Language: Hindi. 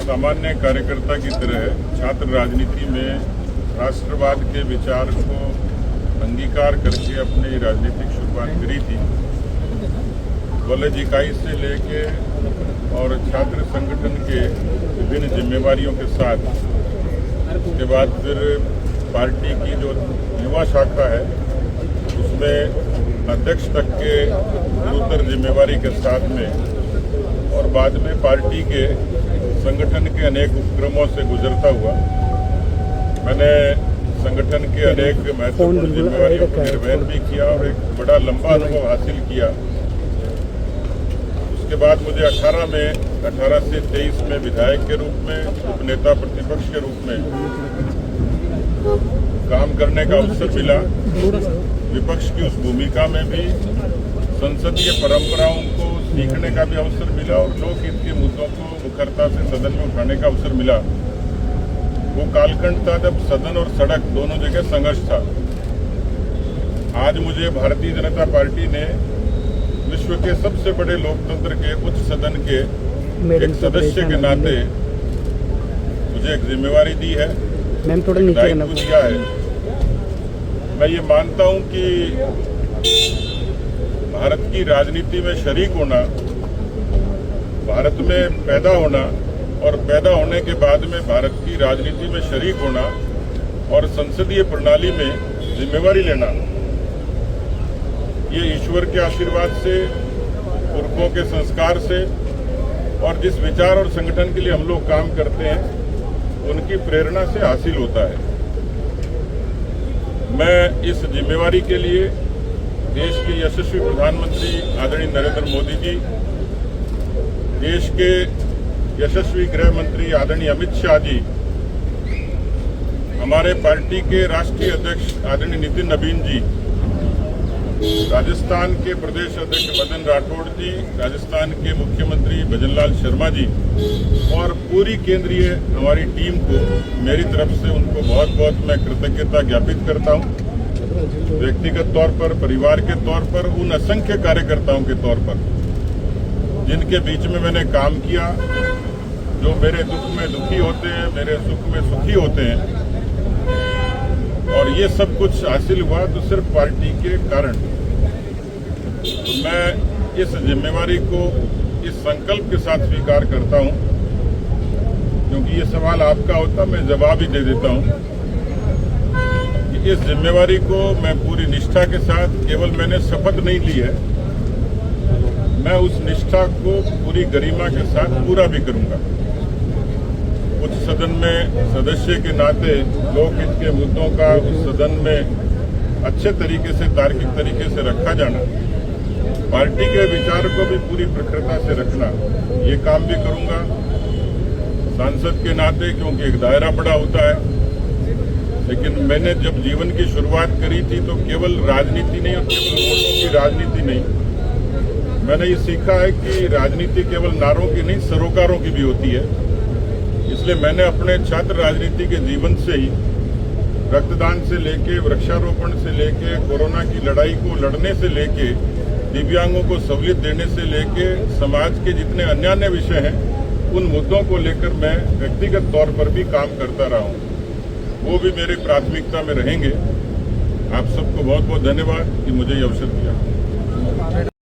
सामान्य कार्यकर्ता की तरह छात्र राजनीति में राष्ट्रवाद के विचार को अंगीकार करके अपनी राजनीतिक शुरुआत करी थी। कॉलेज इकाई से लेके और छात्र संगठन के विभिन्न जिम्मेवारियों के साथ उसके बाद फिर पार्टी की जो युवा शाखा है उसमें अध्यक्ष तक के गुरुतर जिम्मेवारी के साथ में और बाद में पार्टी के संगठन के अनेक उपक्रमों से गुजरता हुआ मैंने संगठन के अनेक महत्वपूर्ण जिम्मेवारियों का निर्वहन भी किया और एक बड़ा लंबा अनुभव हासिल किया। उसके बाद मुझे 18 से 23 में विधायक के रूप में, उपनेता प्रतिपक्ष के रूप में काम करने का अवसर मिला। विपक्ष की उस भूमिका में भी संसदीय परंपराओं को सीखने का भी अवसर मिला और लोकहित के मुद्दों को मुखरता से सदन में उठाने का अवसर मिला। वो कालखंड था जब सदन और सड़क दोनों जगह संघर्ष था। आज मुझे भारतीय जनता पार्टी ने विश्व के सबसे बड़े लोकतंत्र के उच्च सदन के एक सदस्य के नाते मुझे एक जिम्मेवारी दी है, दायित्व दिया है। मैं ये मानता हूं कि भारत की राजनीति में शरीक होना, भारत में पैदा होना और पैदा होने के बाद में भारत की राजनीति में शरीक होना और संसदीय प्रणाली में जिम्मेवारी लेना, ये ईश्वर के आशीर्वाद से, पुरखों के संस्कार से और जिस विचार और संगठन के लिए हम लोग काम करते हैं उनकी प्रेरणा से हासिल होता है। मैं इस जिम्मेवारी के लिए देश के यशस्वी प्रधानमंत्री आदरणीय नरेंद्र मोदी जी, देश के यशस्वी गृह मंत्री आदरणीय अमित शाह जी, हमारे पार्टी के राष्ट्रीय अध्यक्ष आदरणीय नितिन नवीन जी, राजस्थान के प्रदेश अध्यक्ष मदन राठौड़ जी, राजस्थान के मुख्यमंत्री भजनलाल शर्मा जी और पूरी केंद्रीय हमारी टीम को मेरी तरफ से उनको बहुत बहुत मैं कृतज्ञता ज्ञापित करता हूं। व्यक्तिगत तौर पर, परिवार के तौर पर, उन असंख्य कार्यकर्ताओं के तौर पर जिनके बीच में मैंने काम किया, जो मेरे दुख में दुखी होते हैं, मेरे सुख में सुखी होते हैं। और ये सब कुछ हासिल हुआ तो सिर्फ पार्टी के कारण। तो मैं इस जिम्मेवारी को इस संकल्प के साथ स्वीकार करता हूं, क्योंकि ये सवाल आपका होता मैं जवाब ही दे देता हूं कि इस जिम्मेवारी को मैं पूरी निष्ठा के साथ, केवल मैंने शपथ नहीं ली है, मैं उस निष्ठा को पूरी गरिमा के साथ पूरा भी करूंगा। उच्च सदन में सदस्य के नाते लोकहित के मुद्दों का उस सदन में अच्छे तरीके से, तार्किक तरीके से रखा जाना, पार्टी के विचार को भी पूरी प्रखरता से रखना, ये काम भी करूंगा। सांसद के नाते, क्योंकि एक दायरा बड़ा होता है, लेकिन मैंने जब जीवन की शुरुआत करी थी तो केवल राजनीति नहीं और केवल वोटों की राजनीति नहीं, मैंने ये सीखा है कि राजनीति केवल नारों की नहीं, सरोकारों की भी होती है। इसलिए मैंने अपने छात्र राजनीति के जीवन से ही रक्तदान से लेके, वृक्षारोपण से लेके, कोरोना की लड़ाई को लड़ने से लेके, दिव्यांगों को सहूलियत देने से लेके, समाज के जितने अन्य अन्य विषय हैं उन मुद्दों को लेकर मैं व्यक्तिगत तौर पर भी काम करता रहा हूं। वो भी मेरी प्राथमिकता में रहेंगे। आप सबको बहुत बहुत धन्यवाद कि मुझे ये अवसर दिया।